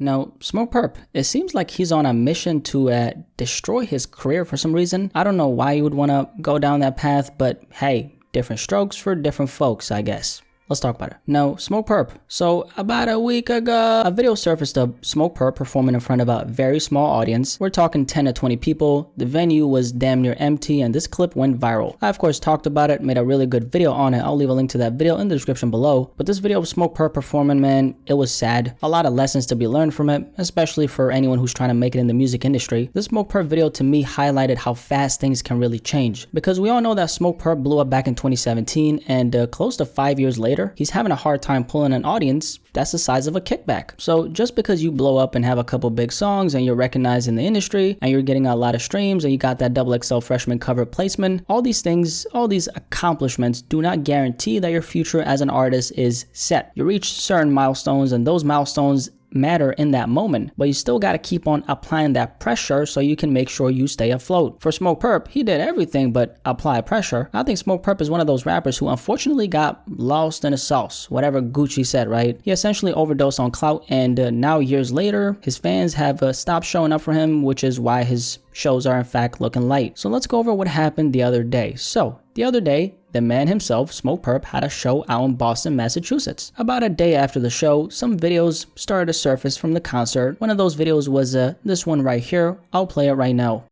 Now, Smokepurpp, it seems like he's on a mission to destroy his career for some reason. I don't know why you would want to go down that path, but hey, different strokes for different folks, I guess. Let's talk about it. Now, Smokepurpp. So about a week ago, a video surfaced of Smokepurpp performing in front of a very small audience. We're talking 10 to 20 people. The venue was damn near empty and this clip went viral. I of course talked about it, made a really good video on it. I'll leave a link to that video in the description below. But this video of Smokepurpp performing, man, it was sad. A lot of lessons to be learned from it, especially for anyone who's trying to make it in the music industry. This Smokepurpp video to me highlighted how fast things can really change. Because we all know that Smokepurpp blew up back in 2017 and close to 5 years later, he's having a hard time pulling an audience that's the size of a kickback. So just because you blow up and have a couple big songs and you're recognized in the industry and you're getting a lot of streams and you got that XXL freshman cover placement, all these things, all these accomplishments do not guarantee that your future as an artist is set. You reach certain milestones and those milestones matter in that moment, but you still got to keep on applying that pressure so you can make sure you stay afloat. For Smokepurpp, he did everything but apply pressure. I think Smokepurpp is one of those rappers who unfortunately got lost in the sauce, whatever Gucci said, right? He essentially overdosed on clout, and now years later, his fans have stopped showing up for him, which is why his shows are in fact looking light. So let's go over what happened the other day. So the other day, the man himself, Smokepurpp, had a show out in Boston, Massachusetts. About a day after the show, some videos started to surface from the concert. One of those videos was this one right here. I'll play it right now.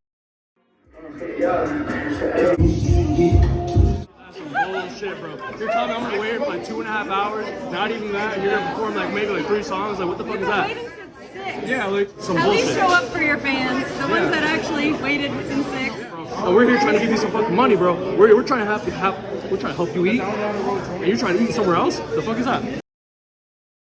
Bullshit, bro. You're telling me I'm gonna wait for like 2.5 hours, not even that, and you're gonna perform like maybe like 3 songs? Like, what the fuck is that? Yeah, like some At bullshit. least show up for your fans, the ones that actually waited since 6. Oh, we're here trying to give you some fucking money, bro. We're trying to help you eat, and you're trying to eat somewhere else? The fuck is that?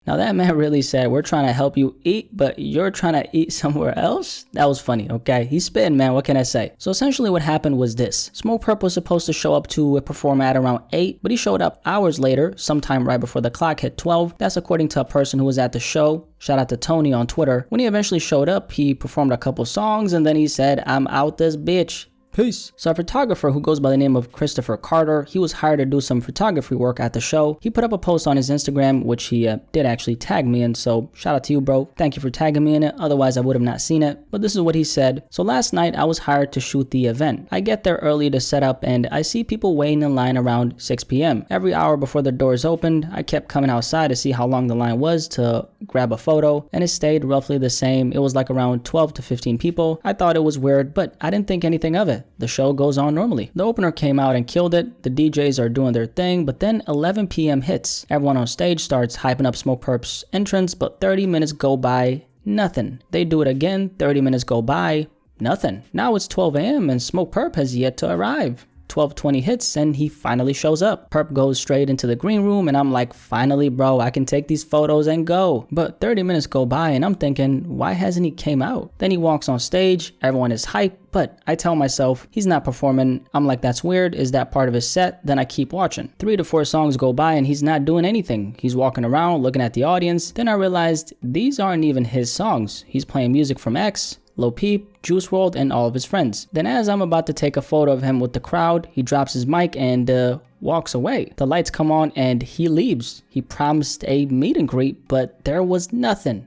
Now that man really said, we're trying to help you eat, but you're trying to eat somewhere else? That was funny, okay? He's spitting, man, what can I say? So essentially what happened was this. Smokepurpp was supposed to show up to perform at around 8, but he showed up hours later, sometime right before the clock hit 12. That's according to a person who was at the show. Shout out to Tony on Twitter. When he eventually showed up, he performed a couple songs and then he said, "I'm out this bitch. Peace." So a photographer who goes by the name of Christopher Carter, he was hired to do some photography work at the show. He put up a post on his Instagram, which he did actually tag me in, so shout out to you, bro. Thank you for tagging me in it, otherwise I would have not seen it. But this is what he said. "So last night I was hired to shoot the event. I get there early to set up and I see people waiting in line around 6 p.m. Every hour before the doors opened, I kept coming outside to see how long the line was to grab a photo, and it stayed roughly the same. It was like around 12 to 15 people. I thought it was weird, but I didn't think anything of it. The show goes on normally. The opener came out and killed it. The DJs are doing their thing, but then 11 p.m. hits. Everyone on stage starts hyping up Smokepurpp's entrance, but 30 minutes go by, nothing. They do it again, 30 minutes go by, nothing. Now it's 12 a.m. and Smokepurpp has yet to arrive. 12:20 hits and he finally shows up. Purpp goes straight into the green room and I'm like, finally bro, I can take these photos and go. But 30 minutes go by and I'm thinking, why hasn't he came out? Then he walks on stage, everyone is hyped, but I tell myself, he's not performing. I'm like, that's weird. Is that part of his set? Then I keep watching. 3 to 4 songs go by and he's not doing anything. He's walking around looking at the audience. Then I realized these aren't even his songs. He's playing music from X, Lil Peep, Juice WRLD, and all of his friends. Then as I'm about to take a photo of him with the crowd, he drops his mic and walks away. The lights come on and he leaves. He promised a meet and greet, but there was nothing.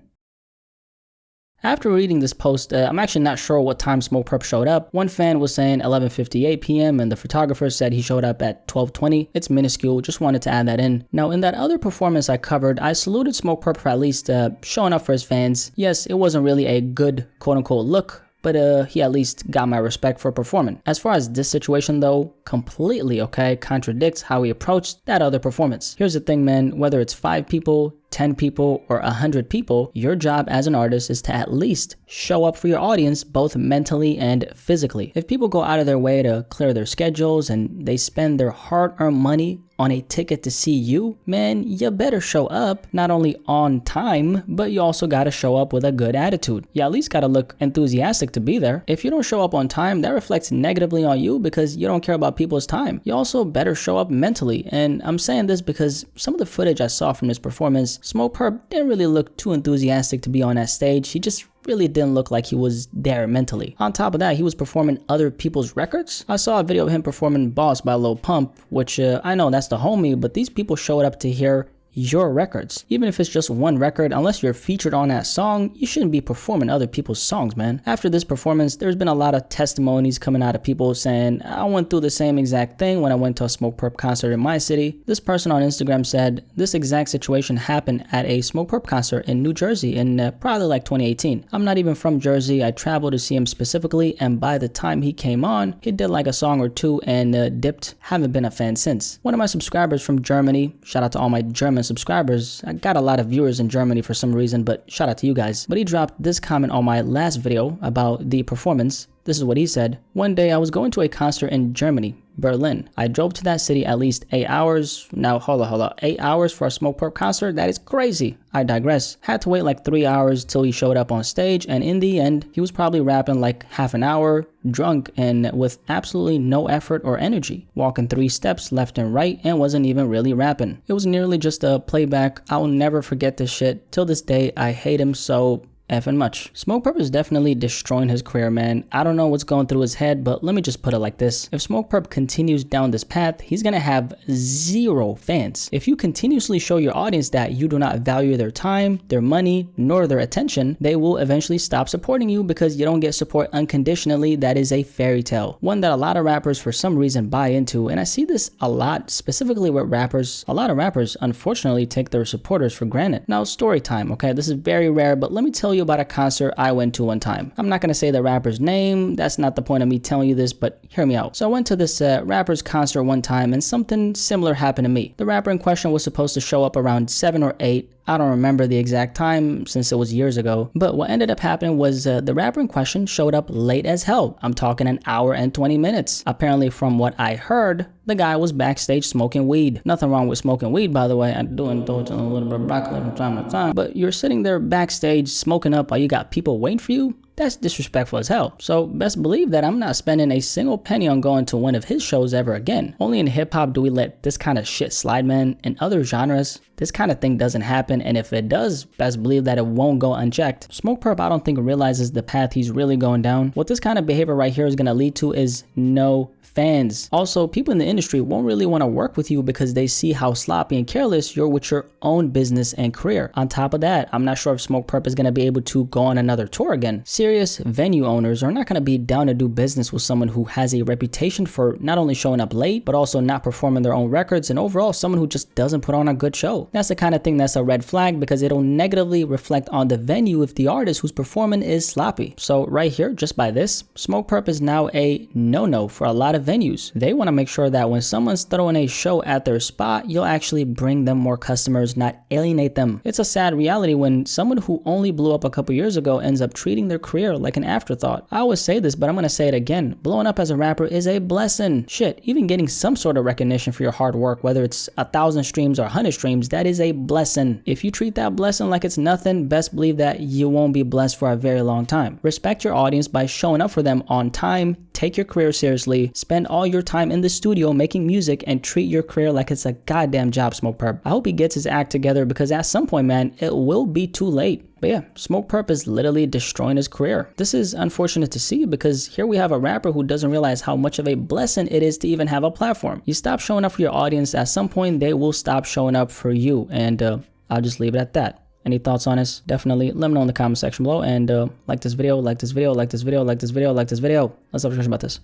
After reading this post, I'm actually not sure what time Smokepurpp showed up. One fan was saying 11:58 p.m. and the photographer said he showed up at 12:20. It's minuscule, just wanted to add that in. Now in that other performance I covered, I saluted Smokepurpp for at least showing up for his fans. Yes, it wasn't really a good quote-unquote look, but he at least got my respect for performing. As far as this situation though, completely contradicts how he approached that other performance. Here's the thing, man, whether it's 5 people, 10 people, or 100 people, your job as an artist is to at least show up for your audience both mentally and physically. If people go out of their way to clear their schedules and they spend their hard-earned money on a ticket to see you, man, you better show up not only on time, but you also gotta show up with a good attitude. You at least gotta look enthusiastic to be there. If you don't show up on time, that reflects negatively on you because you don't care about people's time. You also better show up mentally, and I'm saying this because some of the footage I saw from this performance, Smokepurpp didn't really look too enthusiastic to be on that stage. He just really didn't look like he was there mentally. On top of that, he was performing other people's records. I saw a video of him performing Boss by Lil Pump, which I know that's the homie, but these people showed up to hear your records. Even if it's just one record, unless you're featured on that song, you shouldn't be performing other people's songs, man. After this performance, there's been a lot of testimonies coming out of people saying, I went through the same exact thing when I went to a Smokepurpp concert in my city. This person on Instagram said, this exact situation happened at a Smokepurpp concert in New Jersey in probably like 2018. I'm not even from Jersey. I traveled to see him specifically, and by the time he came on, he did like a song or two and dipped. Haven't been a fan since. One of my subscribers from Germany, shout out to all my German subscribers. I got a lot of viewers in Germany for some reason, but shout out to you guys. But he dropped this comment on my last video about the performance. This is what he said. One day I was going to a concert in Germany, Berlin. I drove to that city at least 8 hours. Now, hold on. 8 hours for a Smokepurpp concert? That is crazy. I digress. Had to wait like 3 hours till he showed up on stage, and in the end, he was probably rapping like half an hour, drunk and with absolutely no effort or energy. Walking 3 steps left and right and wasn't even really rapping. It was nearly just a playback. I'll never forget this shit. Till this day, I hate him so effing much. Smokepurpp is definitely destroying his career, man. I don't know what's going through his head, but let me just put it like this. If Smokepurpp continues down this path, he's gonna have 0 fans. If you continuously show your audience that you do not value their time, their money, nor their attention, they will eventually stop supporting you because you don't get support unconditionally. That is a fairy tale. One that a lot of rappers for some reason buy into, and I see this a lot, specifically with rappers. A lot of rappers unfortunately take their supporters for granted. Now, story time, okay? This is very rare, but let me tell you about a concert I went to one time. I'm not gonna say the rapper's name, that's not the point of me telling you this, but hear me out. So I went to this rapper's concert one time and something similar happened to me. The rapper in question was supposed to show up around 7 or 8. I don't remember the exact time since it was years ago, but what ended up happening was the rapper in question showed up late as hell. I'm talking an hour and 20 minutes. Apparently, from what I heard, the guy was backstage smoking weed. Nothing wrong with smoking weed, by the way. I do indulge in a little bit of broccoli from time to time, but you're sitting there backstage smoking up while you got people waiting for you? That's disrespectful as hell. So best believe that I'm not spending a single penny on going to one of his shows ever again. Only in hip hop do we let this kind of shit slide, man. In other genres, this kind of thing doesn't happen, and if it does, best believe that it won't go unchecked. Smokepurpp, I don't think, realizes the path he's really going down. What this kind of behavior right here is gonna lead to is no fans. Also, people in the industry won't really want to work with you because they see how sloppy and careless you're with your own business and career. On top of that, I'm not sure if Smokepurpp is going to be able to go on another tour again. Serious venue owners are not going to be down to do business with someone who has a reputation for not only showing up late, but also not performing their own records, and overall someone who just doesn't put on a good show. That's the kind of thing that's a red flag because it'll negatively reflect on the venue if the artist who's performing is sloppy. So right here, just by this, Smokepurpp is now a no-no for a lot of venues. They want to make sure that when someone's throwing a show at their spot, you'll actually bring them more customers, not alienate them. It's a sad reality when someone who only blew up a couple years ago ends up treating their career like an afterthought. I always say this, but I'm gonna say it again. Blowing up as a rapper is a blessing. Shit, even getting some sort of recognition for your hard work, whether it's 1,000 streams or 100 streams, that is a blessing. If you treat that blessing like it's nothing, best believe that you won't be blessed for a very long time. Respect your audience by showing up for them on time, take your career seriously, spend all your time in the studio making music, and treat your career like it's a goddamn job, Smokepurpp. I hope he gets his act together because at some point, man, it will be too late. But yeah, Smokepurpp is literally destroying his career. This is unfortunate to see because here we have a rapper who doesn't realize how much of a blessing it is to even have a platform. You stop showing up for your audience, at some point they will stop showing up for you, and I'll just leave it at that. Any thoughts on this? Definitely let me know in the comment section below, and like this video, like this video, like this video, like this video, like this video. Let's have a discussion about this.